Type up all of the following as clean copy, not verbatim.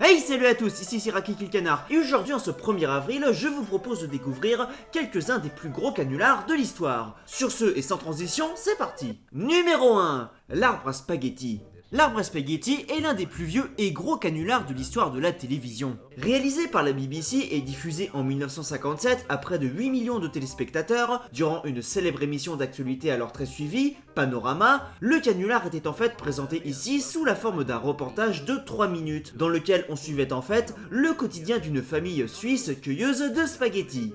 Hey, salut à tous, ici Siraki Kilkanar, et aujourd'hui en ce 1er avril, je vous propose de découvrir quelques-uns des plus gros canulars de l'histoire. Sur ce, et sans transition, c'est parti. Numéro 1, l'arbre à spaghetti. L'arbre à spaghetti est l'un des plus vieux et gros canulars de l'histoire de la télévision. Réalisé par la BBC et diffusé en 1957 à près de 8 millions de téléspectateurs, durant une célèbre émission d'actualité alors très suivie, Panorama, le canular était en fait présenté ici sous la forme d'un reportage de 3 minutes, dans lequel on suivait en fait le quotidien d'une famille suisse cueilleuse de spaghettis.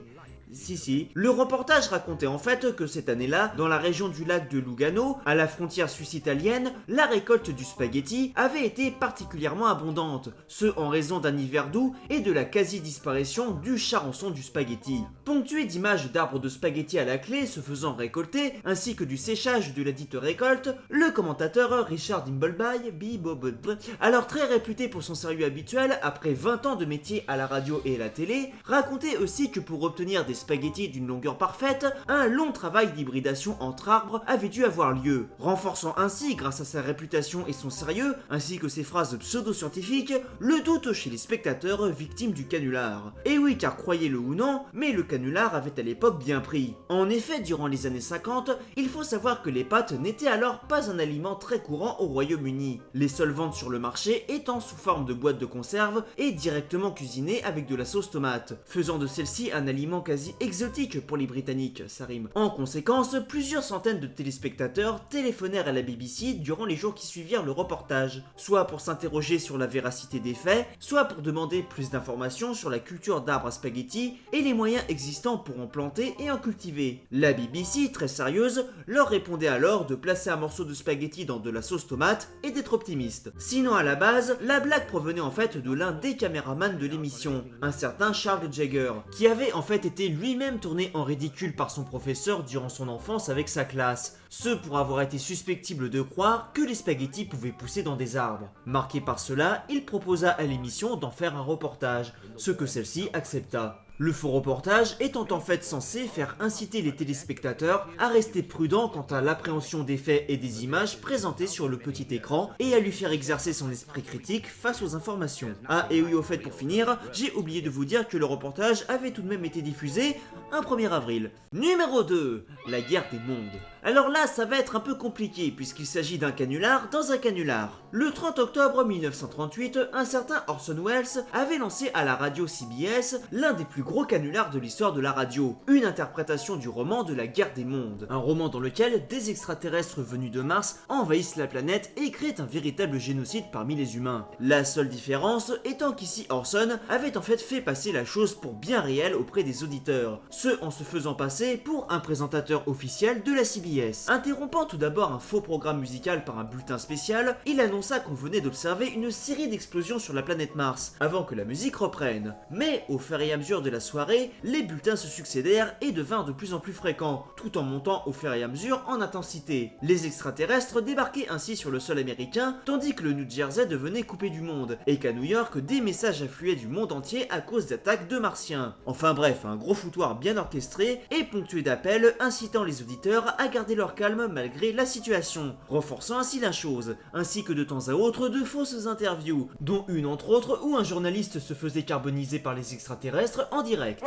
Si, le reportage racontait en fait que cette année-là, dans la région du lac de Lugano, à la frontière suisse-italienne, la récolte du spaghetti avait été particulièrement abondante, ce en raison d'un hiver doux et de la quasi-disparition du charançon du spaghetti. Ponctué d'images d'arbres de spaghetti à la clé se faisant récolter, ainsi que du séchage de la dite récolte, le commentateur Richard Dimbleby, alors très réputé pour son sérieux habituel après 20 ans de métier à la radio et à la télé, racontait aussi que pour obtenir des spaghettis d'une longueur parfaite, un long travail d'hybridation entre arbres avait dû avoir lieu, renforçant ainsi, grâce à sa réputation et son sérieux, ainsi que ses phrases pseudo-scientifiques, le doute chez les spectateurs victimes du canular. Et oui, car croyez-le ou non, mais le canular avait à l'époque bien pris. En effet, durant les années 50, il faut savoir que les pâtes n'étaient alors pas un aliment très courant au Royaume-Uni, les seules ventes sur le marché étant sous forme de boîtes de conserve et directement cuisinées avec de la sauce tomate, faisant de celle-ci un aliment quasi exotique pour les Britanniques, ça rime. En conséquence, plusieurs centaines de téléspectateurs téléphonèrent à la BBC durant les jours qui suivirent le reportage, soit pour s'interroger sur la véracité des faits, soit pour demander plus d'informations sur la culture d'arbres à spaghetti et les moyens existants pour en planter et en cultiver. La BBC, très sérieuse, leur répondait alors de placer un morceau de spaghetti dans de la sauce tomate et d'être optimiste. Sinon à la base, la blague provenait en fait de l'un des caméramans de l'émission, un certain Charles Jagger, qui avait en fait été lui-même tourné en ridicule par son professeur durant son enfance avec sa classe, ce pour avoir été susceptible de croire que les spaghettis pouvaient pousser dans des arbres. Marqué par cela, il proposa à l'émission d'en faire un reportage, ce que celle-ci accepta. Le faux reportage étant en fait censé faire inciter les téléspectateurs à rester prudents quant à l'appréhension des faits et des images présentées sur le petit écran et à lui faire exercer son esprit critique face aux informations. Ah et oui, au fait pour finir, j'ai oublié de vous dire que le reportage avait tout de même été diffusé un 1er avril. Numéro 2, la guerre des mondes. Alors là, ça va être un peu compliqué puisqu'il s'agit d'un canular dans un canular. Le 30 octobre 1938, un certain Orson Welles avait lancé à la radio CBS l'un des plus gros canulars de l'histoire de la radio, une interprétation du roman de la guerre des mondes, un roman dans lequel des extraterrestres venus de Mars envahissent la planète et créent un véritable génocide parmi les humains. La seule différence étant qu'ici Orson avait en fait passer la chose pour bien réelle auprès des auditeurs, ce en se faisant passer pour un présentateur officiel de la CBS. Interrompant tout d'abord un faux programme musical par un bulletin spécial, il annonça qu'on venait d'observer une série d'explosions sur la planète Mars, avant que la musique reprenne. Mais au fur et à mesure de la soirée, les bulletins se succédèrent et devinrent de plus en plus fréquents, tout en montant au fur et à mesure en intensité. Les extraterrestres débarquaient ainsi sur le sol américain, tandis que le New Jersey devenait coupé du monde, et qu'à New York, des messages affluaient du monde entier à cause d'attaques de martiens. Enfin bref, un gros foutoir bien orchestré et ponctué d'appels incitant les auditeurs à garder leur calme malgré la situation, renforçant ainsi la chose, ainsi que de temps à autre de fausses interviews, dont une entre autres où un journaliste se faisait carboniser par les extraterrestres en direct.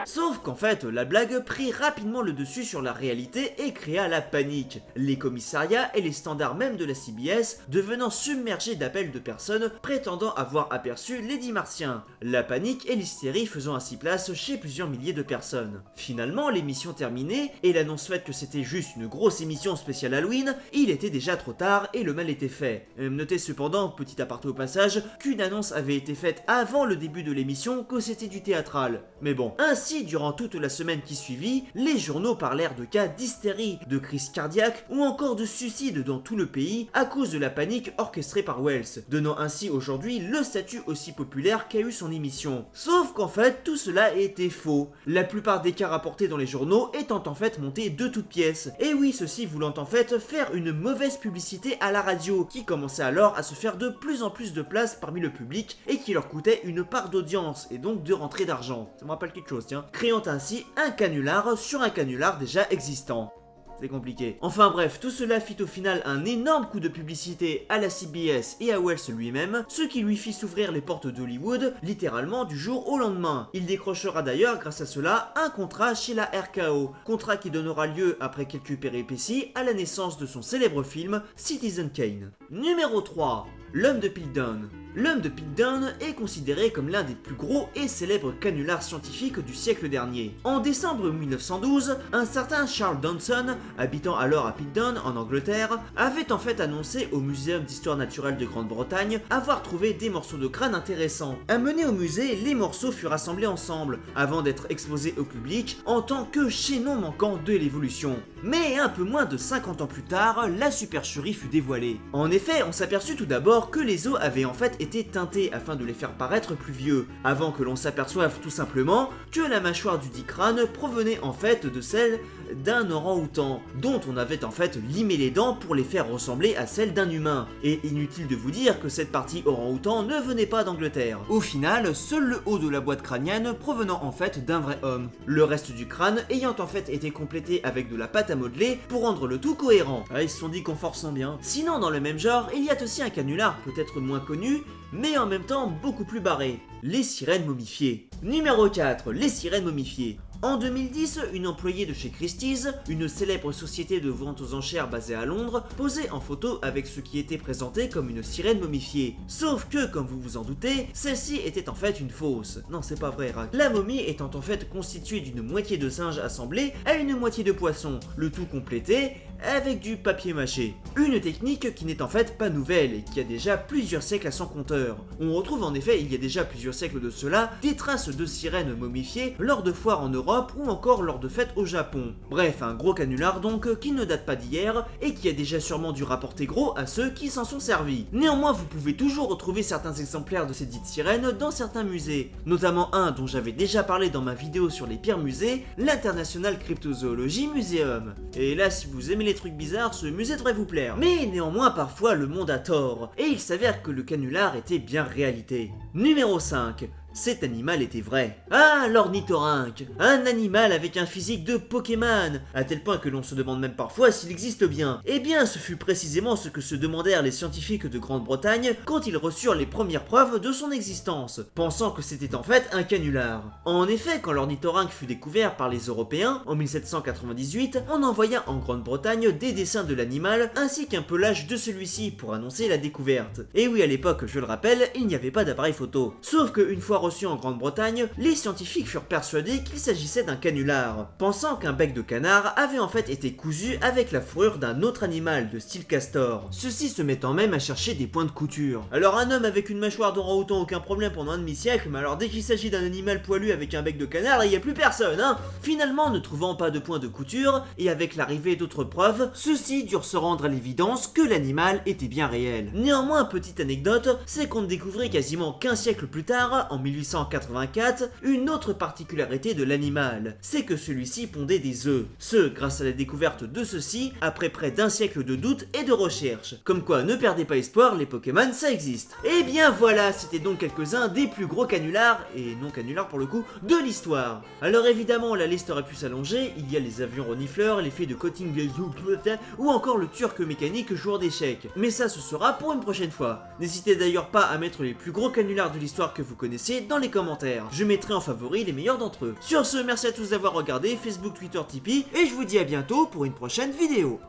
Sauf qu'en fait, la blague prit rapidement le dessus sur la réalité et créa la panique, les commissariats et les standards même de la CBS devenant submergés d'appels de personnes prétendant avoir aperçu les dits martiens, la panique et l'hystérie faisant ainsi place chez plusieurs milliers de personnes. Finalement, l'émission terminée et l'annonce faite que c'était juste une grosse émission spéciale Halloween, il était déjà trop tard et le mal était fait. Notez cependant, petit aparté au passage, qu'une annonce avait été faite avant le début de l'émission que c'était du théâtral. Mais bon, ainsi durant toute la semaine qui suivit, les journaux parlèrent de cas d'hystérie, de crise cardiaque ou encore de suicide dans tout le pays à cause de la panique orchestrée par Wells, donnant ainsi aujourd'hui le statut aussi populaire qu'a eu son émission. Sauf qu'en fait, tout cela était faux. La plupart des cas rapportés dans les journaux étant en fait montés de toutes pièces. Et oui, ceci voulant en fait faire une mauvaise publicité à la radio, qui commençait alors à se faire de plus en plus de place parmi le public et qui leur coûtait une part d'audience et donc de rentrée d'argent. Ça me rappelle quelque chose, tiens. Créant ainsi un canular sur un canular déjà existant. c'est compliqué. Enfin bref, tout cela fit au final un énorme coup de publicité à la CBS et à Wells lui-même, ce qui lui fit s'ouvrir les portes d'Hollywood, littéralement du jour au lendemain. Il décrochera d'ailleurs grâce à cela un contrat chez la RKO, contrat qui donnera lieu après quelques péripéties à la naissance de son célèbre film Citizen Kane. Numéro 3. L'homme de Piltdown. L'homme de Piltdown est considéré comme l'un des plus gros et célèbres canulars scientifiques du siècle dernier. En décembre 1912, un certain Charles Dodson, habitant alors à Piltdown en Angleterre, avait en fait annoncé au Muséum d'Histoire Naturelle de Grande-Bretagne avoir trouvé des morceaux de crâne intéressants. Amenés au musée, les morceaux furent assemblés ensemble, avant d'être exposés au public en tant que chaînon manquant de l'évolution. Mais un peu moins de 50 ans plus tard, la supercherie fut dévoilée. En effet, on s'aperçut tout d'abord que les os avaient en fait été teintés afin de les faire paraître plus vieux, avant que l'on s'aperçoive tout simplement que la mâchoire du dit crâne provenait en fait de celle d'un orang-outan, dont on avait en fait limé les dents pour les faire ressembler à celles d'un humain. Et inutile de vous dire que cette partie orang-outan ne venait pas d'Angleterre. Au final, seul le haut de la boîte crânienne provenant en fait d'un vrai homme, le reste du crâne ayant en fait été complété avec de la pâte à modeler pour rendre le tout cohérent. Ah, ils se sont dit qu'on forçant bien. Sinon, dans le même genre, il y a aussi un canular peut-être moins connu, mais en même temps beaucoup plus barré. Les sirènes momifiées. Numéro 4. Les sirènes momifiées. En 2010, une employée de chez Christie's, une célèbre société de vente aux enchères basée à Londres, posait en photo avec ce qui était présenté comme une sirène momifiée. Sauf que, comme vous vous en doutez, celle-ci était en fait une fausse. Non, c'est pas vrai, Rack. La momie étant en fait constituée d'une moitié de singe assemblée à une moitié de poisson, le tout complété avec du papier mâché. Une technique qui n'est en fait pas nouvelle et qui a déjà plusieurs siècles à son compteur. On retrouve en effet, il y a déjà plusieurs siècles de cela, des traces de sirènes momifiées lors de foires en Europe ou encore lors de fêtes au Japon. Bref, un gros canular donc qui ne date pas d'hier et qui a déjà sûrement dû rapporter gros à ceux qui s'en sont servis. Néanmoins, vous pouvez toujours retrouver certains exemplaires de ces dites sirènes dans certains musées, notamment un dont j'avais déjà parlé dans ma vidéo sur les pires musées, l'International Cryptozoology Museum. Et là, si vous aimez les trucs bizarres, ce musée devrait vous plaire. Mais néanmoins, parfois, le monde a tort, et il s'avère que le canular était bien réalité. Numéro 5. Cet animal était vrai. Ah, l'ornithorynque, un animal avec un physique de Pokémon, à tel point que l'on se demande même parfois s'il existe bien. Eh bien, ce fut précisément ce que se demandèrent les scientifiques de Grande-Bretagne quand ils reçurent les premières preuves de son existence, pensant que c'était en fait un canular. En effet, quand l'ornithorynque fut découvert par les Européens, en 1798, on envoya en Grande-Bretagne des dessins de l'animal ainsi qu'un pelage de celui-ci pour annoncer la découverte. Et oui, à l'époque, je le rappelle, il n'y avait pas d'appareil photo. Sauf qu'une fois reçu en Grande-Bretagne, les scientifiques furent persuadés qu'il s'agissait d'un canular, pensant qu'un bec de canard avait en fait été cousu avec la fourrure d'un autre animal de style castor, ceci se mettant même à chercher des points de couture. Alors un homme avec une mâchoire d'orang-outan, aucun problème pendant un demi-siècle, mais alors dès qu'il s'agit d'un animal poilu avec un bec de canard, il n'y a plus personne, hein. Finalement, ne trouvant pas de points de couture, et avec l'arrivée d'autres preuves, ceux-ci durent se rendre à l'évidence que l'animal était bien réel. Néanmoins, petite anecdote, c'est qu'on découvrait quasiment 15 siècles plus tard, en 1884, une autre particularité de l'animal, c'est que celui-ci pondait des œufs. Ce, grâce à la découverte de ceux-ci, après près d'un siècle de doute et de recherche. Comme quoi, ne perdez pas espoir, les Pokémon, ça existe. Et bien voilà, c'était donc quelques-uns des plus gros canulars, et non canulars pour le coup, de l'histoire. Alors évidemment, la liste aurait pu s'allonger, il y a les avions renifleurs, l'effet de coating des œufs, ou encore le turc mécanique joueur d'échecs. Mais ça, ce sera pour une prochaine fois. N'hésitez d'ailleurs pas à mettre les plus gros canulars de l'histoire que vous connaissez dans les commentaires. Je mettrai en favori les meilleurs d'entre eux. Sur ce, merci à tous d'avoir regardé, Facebook, Twitter, Tipeee, et je vous dis à bientôt pour une prochaine vidéo.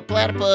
Platypus.